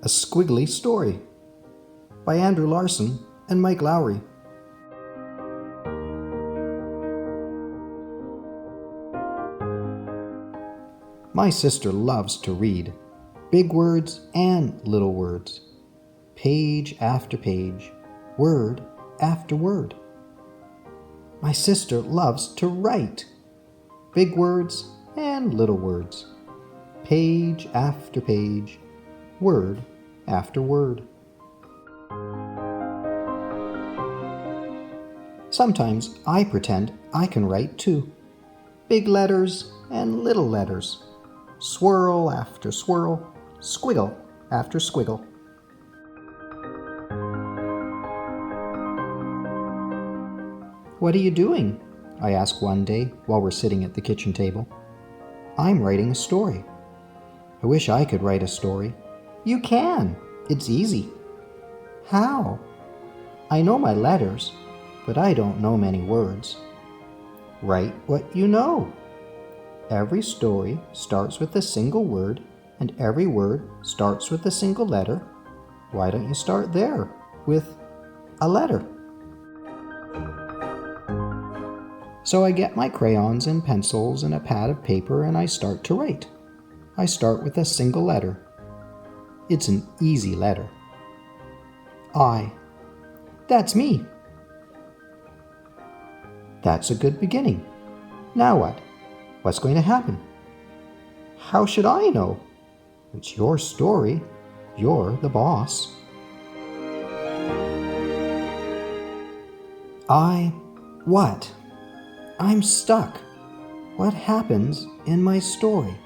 A Squiggly Story by Andrew Larson and Mike Lowry. My sister loves to read, big words and little words, page after page, word after word. My sister loves to write, big words and little words, page after page, word after word. Sometimes I pretend I can write too. Big letters and little letters. Swirl after swirl, squiggle after squiggle. "What are you doing?" I ask one day while we're sitting at the kitchen table. "I'm writing a story." "I wish I could write a story." "You can. It's easy." "How?" "I know my letters, but I don't know many words." "Write what you know." Every story starts with a single word, and every word starts with a single letter. Why don't you start there with a letter? So I get my crayons and pencils and a pad of paper and I start to write. I start with a single letter. It's an easy letter. I. That's me. That's a good beginning. Now what? What's going to happen? How should I know? It's your story. You're the boss. What? I'm stuck. What happens in my story?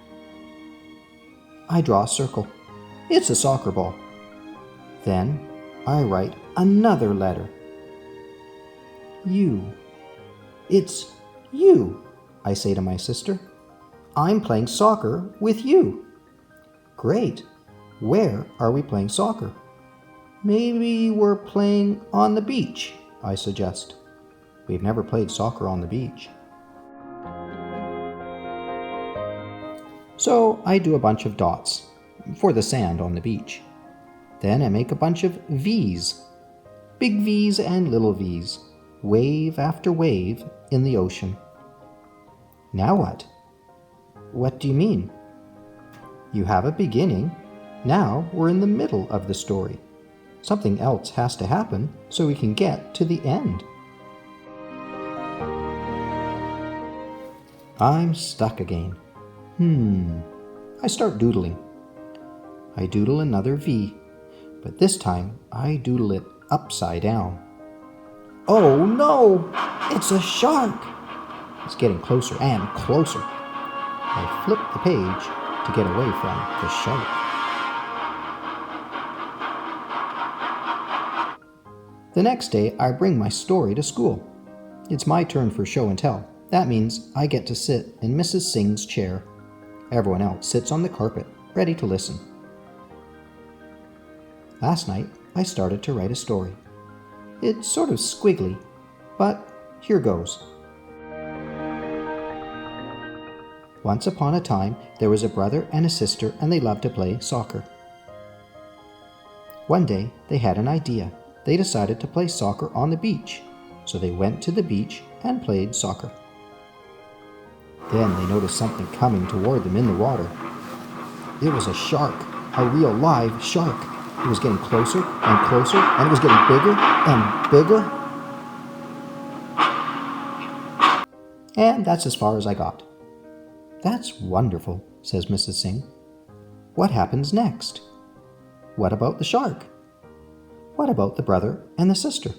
I draw a circle. It's a soccer ball. Then I write another letter. You. It's you, I say to my sister. I'm playing soccer with you. Great. Where are we playing soccer? Maybe we're playing on the beach, I suggest. We've never played soccer on the beach. So I do a bunch of dots for the sand on the beach. Then I make a bunch of V's, big V's and little V's, wave after wave in the ocean. Now what? What do you mean? You have a beginning. Now we're in the middle of the story. Something else has to happen so we can get to the end. I'm stuck again. I start doodling. I doodle another V, but this time I doodle it upside down. Oh no! It's a shark! It's getting closer and closer. I flip the page to get away from the shark. The next day, I bring my story to school. It's my turn for show and tell. That means I get to sit in Mrs. Singh's chair. Everyone else sits on the carpet, ready to listen. Last night, I started to write a story. It's sort of squiggly, but here goes. Once upon a time, there was a brother and a sister, and they loved to play soccer. One day, they had an idea. They decided to play soccer on the beach, so they went to the beach and played soccer. Then they noticed something coming toward them in the water. It was a shark, a real live shark. It was getting closer and closer, and it was getting bigger and bigger. And that's as far as I got. "That's wonderful," says Mrs. Singh. "What happens next? What about the shark? What about the brother and the sister?"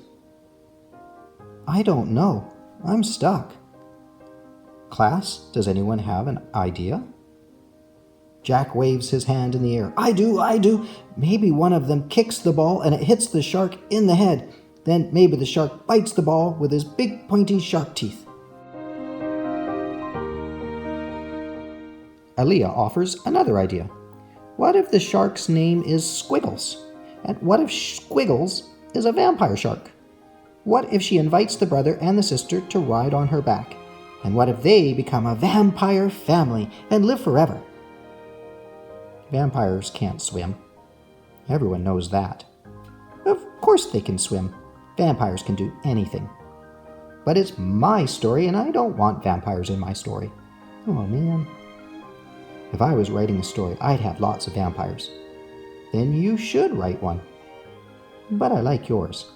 "I don't know. I'm stuck." "Class, does anyone have an idea?" Jack waves his hand in the air. I do. Maybe one of them kicks the ball and it hits the shark in the head. Then maybe the shark bites the ball with his big pointy shark teeth." Aaliyah offers another idea. "What if the shark's name is Squiggles? And what if Squiggles is a vampire shark? What if she invites the brother and the sister to ride on her back? And what if they become a vampire family and live forever?" Vampires can't swim. Everyone knows that. Of course they can swim. Vampires can do anything. But it's my story, and I don't want vampires in my story. Oh, man. If I was writing a story, I'd have lots of vampires. Then you should write one. But I like yours.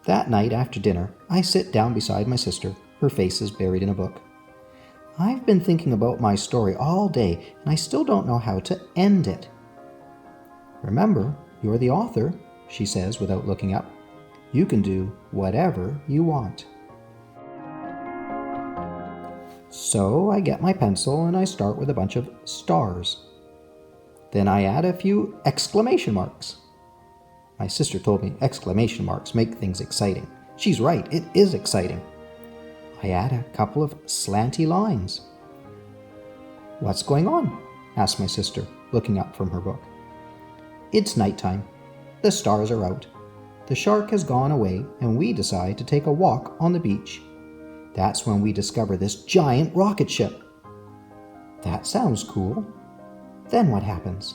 That night after dinner, I sit down beside my sister. Her face is buried in a book. I've been thinking about my story all day, and I still don't know how to end it. Remember, you're the author, she says without looking up. You can do whatever you want. So I get my pencil and I start with a bunch of stars. Then I add a few exclamation marks. My sister told me exclamation marks make things exciting. She's right, it is exciting. I add a couple of slanty lines. What's going on? Asked my sister, looking up from her book. It's nighttime. The stars are out. The shark has gone away, and we decide to take a walk on the beach. That's when we discover this giant rocket ship. That sounds cool. Then what happens?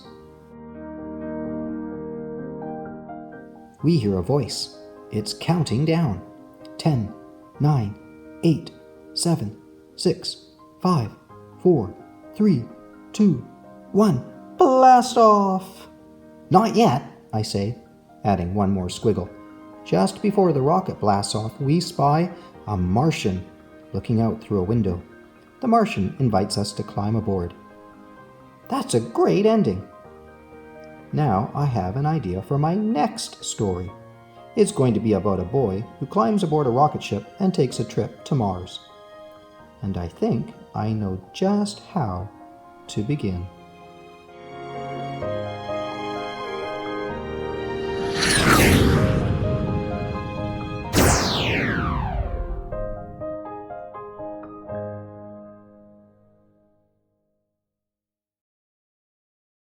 We hear a voice. It's counting down. 10, 9, 8, 7, 6, 5, 4, 3, 2, 1. Blast off! Not yet, I say, adding one more squiggle. Just before the rocket blasts off, we spy a Martian looking out through a window. The Martian invites us to climb aboard. That's a great ending. Now I have an idea for my next story. It's going to be about a boy who climbs aboard a rocket ship and takes a trip to Mars. And I think I know just how to begin.